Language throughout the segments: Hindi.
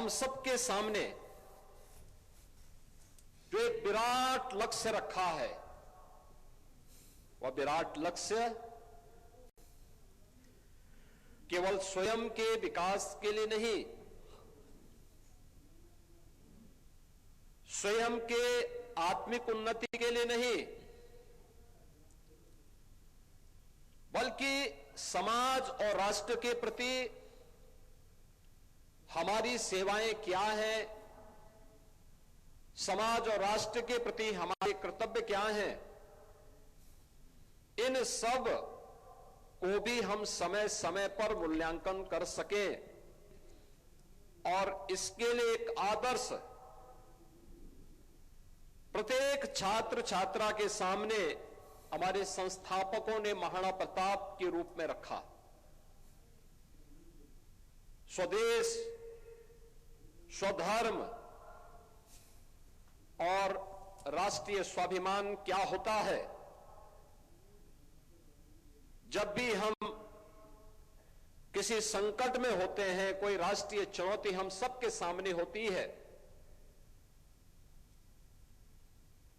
हम सबके सामने जो एक विराट लक्ष्य रखा है, वह विराट लक्ष्य केवल स्वयं के विकास के लिए नहीं, स्वयं के आत्मिक उन्नति के लिए नहीं, बल्कि समाज और राष्ट्र के प्रति हमारी सेवाएं क्या है, समाज और राष्ट्र के प्रति हमारे कर्तव्य क्या हैं, इन सब को भी हम समय समय पर मूल्यांकन कर सकें और इसके लिए एक आदर्श प्रत्येक छात्र छात्रा के सामने हमारे संस्थापकों ने महाराणा प्रताप के रूप में रखा। स्वदेश, स्वधर्म और राष्ट्रीय स्वाभिमान क्या होता है। जब भी हम किसी संकट में होते हैं, कोई राष्ट्रीय चुनौती हम सबके सामने होती है,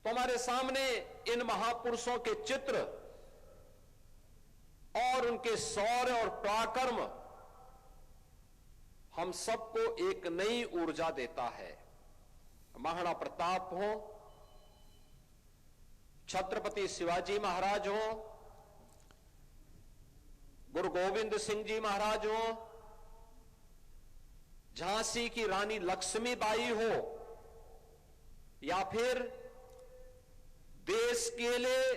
तो हमारे सामने इन महापुरुषों के चित्र और उनके शौर्य और पराक्रम हम सबको एक नई ऊर्जा देता है। महाराणा प्रताप हो, छत्रपति शिवाजी महाराज हो, गुरु गोविंद सिंह जी महाराज हो, झांसी की रानी लक्ष्मीबाई हो, या फिर देश के लिए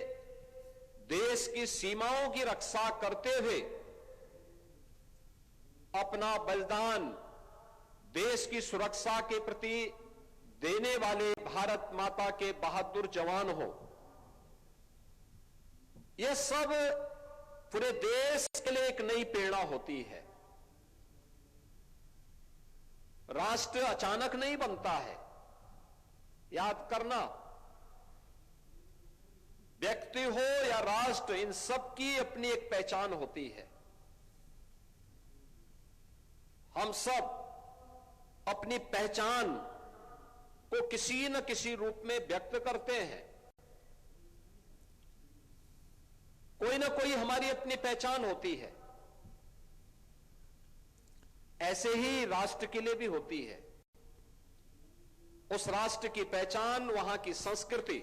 देश की सीमाओं की रक्षा करते हुए अपना बलिदान देश की सुरक्षा के प्रति देने वाले भारत माता के बहादुर जवान हो, यह सब पूरे देश के लिए एक नई प्रेरणा होती है। राष्ट्र अचानक नहीं बनता है, याद करना। व्यक्ति हो या राष्ट्र, इन सब की अपनी एक पहचान होती है। हम सब अपनी पहचान को किसी न किसी रूप में व्यक्त करते हैं। कोई ना कोई हमारी अपनी पहचान होती है। ऐसे ही राष्ट्र के लिए भी होती है। उस राष्ट्र की पहचान, वहां की संस्कृति,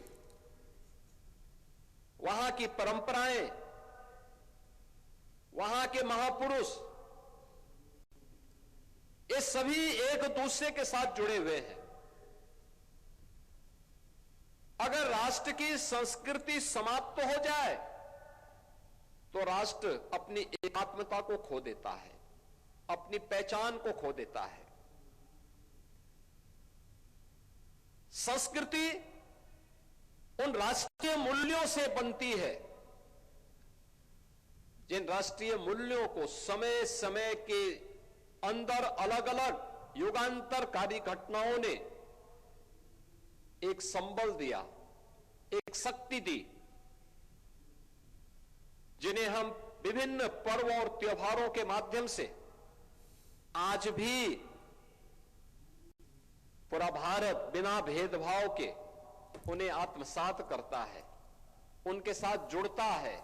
वहां की परंपराएं, वहां के महापुरुष, ये सभी एक दूसरे के साथ जुड़े हुए हैं। अगर राष्ट्र की संस्कृति समाप्त हो जाए तो राष्ट्र अपनी एकात्मता को खो देता है, अपनी पहचान को खो देता है। संस्कृति उन राष्ट्रीय मूल्यों से बनती है जिन राष्ट्रीय मूल्यों को समय समय के अंदर अलग अलग युगांतरकारी घटनाओं ने एक संबल दिया, एक शक्ति दी, जिन्हें हम विभिन्न पर्व और त्योहारों के माध्यम से आज भी पूरा भारत बिना भेदभाव के उन्हें आत्मसात करता है, उनके साथ जुड़ता है।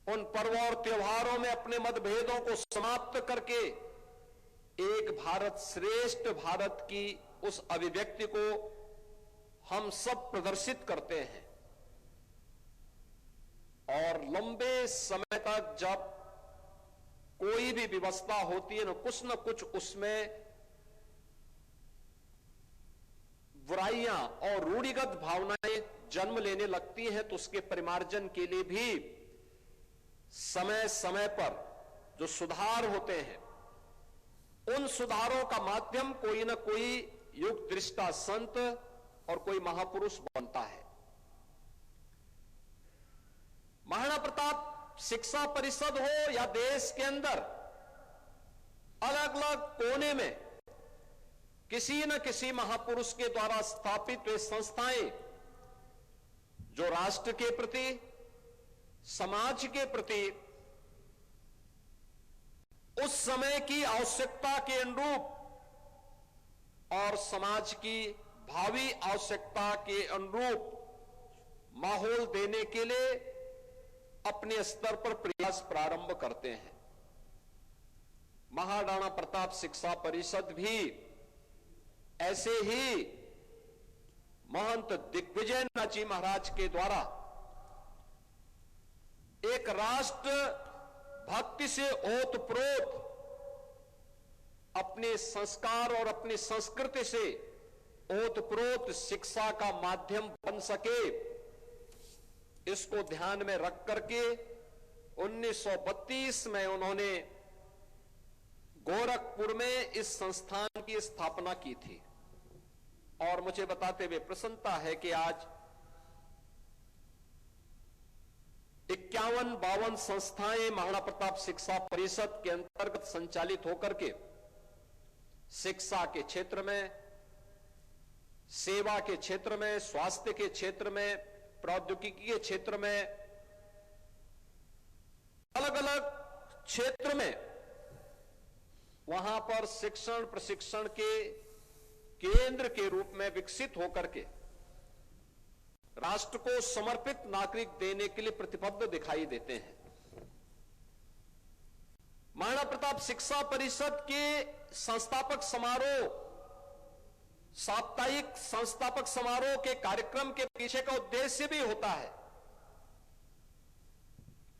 उन पर्वों और त्योहारों में अपने मतभेदों को समाप्त करके एक भारत श्रेष्ठ भारत की उस अभिव्यक्ति को हम सब प्रदर्शित करते हैं। और लंबे समय तक जब कोई भी व्यवस्था होती है, न कुछ उसमें बुराइयां और रूढ़िगत भावनाएं जन्म लेने लगती हैं, तो उसके परिमार्जन के लिए भी समय समय पर जो सुधार होते हैं, उन सुधारों का माध्यम कोई ना कोई युग दृष्टा संत और कोई महापुरुष बनता है। महाराणा प्रताप शिक्षा परिषद हो या देश के अंदर अलग अलग कोने में किसी न किसी महापुरुष के द्वारा स्थापित हुए संस्थाएं जो राष्ट्र के प्रति, समाज के प्रति उस समय की आवश्यकता के अनुरूप और समाज की भावी आवश्यकता के अनुरूप माहौल देने के लिए अपने स्तर पर प्रयास प्रारंभ करते हैं। महाराणा प्रताप शिक्षा परिषद भी ऐसे ही महंत दिग्विजय नाथ जी महाराज के द्वारा एक राष्ट्र भक्ति से ओतप्रोत अपने संस्कार और अपनी संस्कृति से ओतप्रोत शिक्षा का माध्यम बन सके, इसको ध्यान में रख करके 1932 में उन्होंने गोरखपुर में इस संस्थान की स्थापना की थी। और मुझे बताते हुए प्रसन्नता है कि आज 51-52 संस्थाएं महाराणा प्रताप शिक्षा परिषद के अंतर्गत संचालित होकर के शिक्षा के क्षेत्र में, सेवा के क्षेत्र में, स्वास्थ्य के क्षेत्र में, प्रौद्योगिकी के क्षेत्र में, अलग अलग क्षेत्र में वहां पर शिक्षण प्रशिक्षण के केंद्र के रूप में विकसित होकर के राष्ट्र को समर्पित नागरिक देने के लिए प्रतिबद्ध दिखाई देते हैं। महाराणा प्रताप शिक्षा परिषद के संस्थापक समारोह, साप्ताहिक संस्थापक समारोह के कार्यक्रम के पीछे का उद्देश्य भी होता है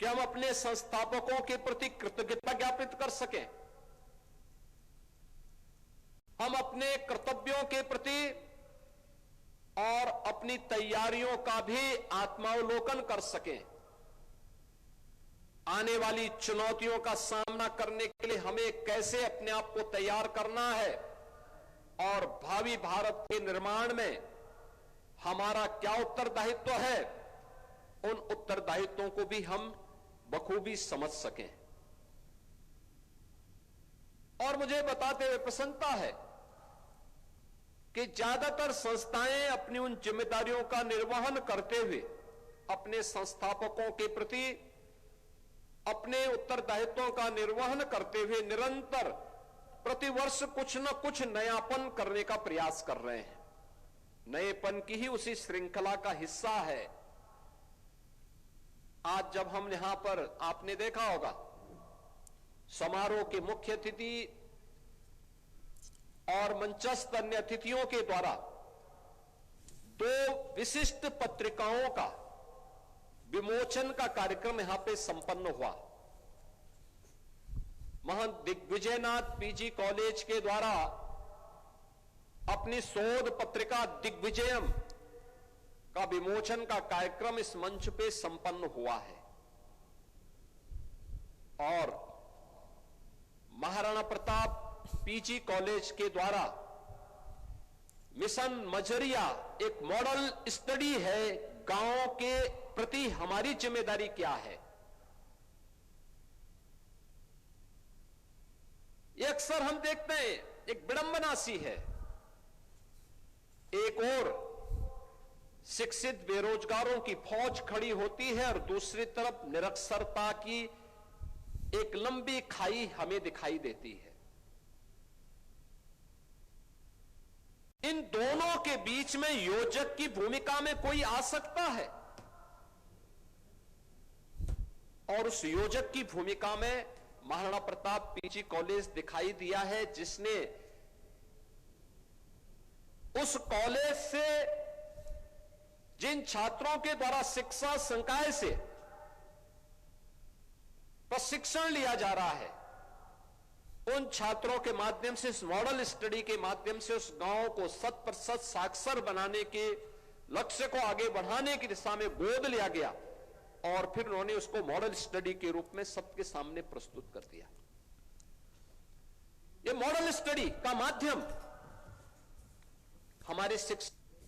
कि हम अपने संस्थापकों के प्रति कृतज्ञता ज्ञापित कर सकें, हम अपने कर्तव्यों के प्रति और अपनी तैयारियों का भी आत्मावलोकन कर सकें। आने वाली चुनौतियों का सामना करने के लिए हमें कैसे अपने आप को तैयार करना है और भावी भारत के निर्माण में हमारा क्या उत्तरदायित्व है, उन उत्तरदायित्वों को भी हम बखूबी समझ सकें। और मुझे बताते हुए प्रसन्नता है कि ज्यादातर संस्थाएं अपनी उन जिम्मेदारियों का निर्वहन करते हुए अपने संस्थापकों के प्रति अपने उत्तरदायित्वों का निर्वहन करते हुए निरंतर प्रतिवर्ष कुछ न कुछ नयापन करने का प्रयास कर रहे हैं। नएपन की ही उसी श्रृंखला का हिस्सा है। आज जब हम यहां पर, आपने देखा होगा, समारोह के मुख्य अतिथि और मंचस्थ अन्य अतिथियों के द्वारा 2 विशिष्ट पत्रिकाओं का विमोचन का कार्यक्रम यहां पे संपन्न हुआ। महंत दिग्विजयनाथ पीजी कॉलेज के द्वारा अपनी शोध पत्रिका दिग्विजयम का विमोचन का कार्यक्रम इस मंच पे संपन्न हुआ है। और महाराणा प्रताप पीजी कॉलेज के द्वारा मिशन मजरिया एक मॉडल स्टडी है, गांव के प्रति हमारी जिम्मेदारी क्या है। ये अक्सर हम देखते हैं, एक विडंबना सी है। एक ओर शिक्षित बेरोजगारों की फौज खड़ी होती है और दूसरी तरफ निरक्षरता की एक लंबी खाई हमें दिखाई देती है। इन दोनों के बीच में योजक की भूमिका में कोई आ सकता है, और उस योजक की भूमिका में महाराणा प्रताप पीजी कॉलेज दिखाई दिया है, जिसने उस कॉलेज से जिन छात्रों के द्वारा शिक्षा संकाय से प्रशिक्षण लिया जा रहा है, उन छात्रों के माध्यम से, इस मॉडल स्टडी के माध्यम से उस गांव को 100% साक्षर बनाने के लक्ष्य को आगे बढ़ाने की दिशा में गोद लिया गया और फिर उन्होंने उसको मॉडल स्टडी के रूप में सबके सामने प्रस्तुत कर दिया। ये मॉडल स्टडी का माध्यम हमारे शिक्षा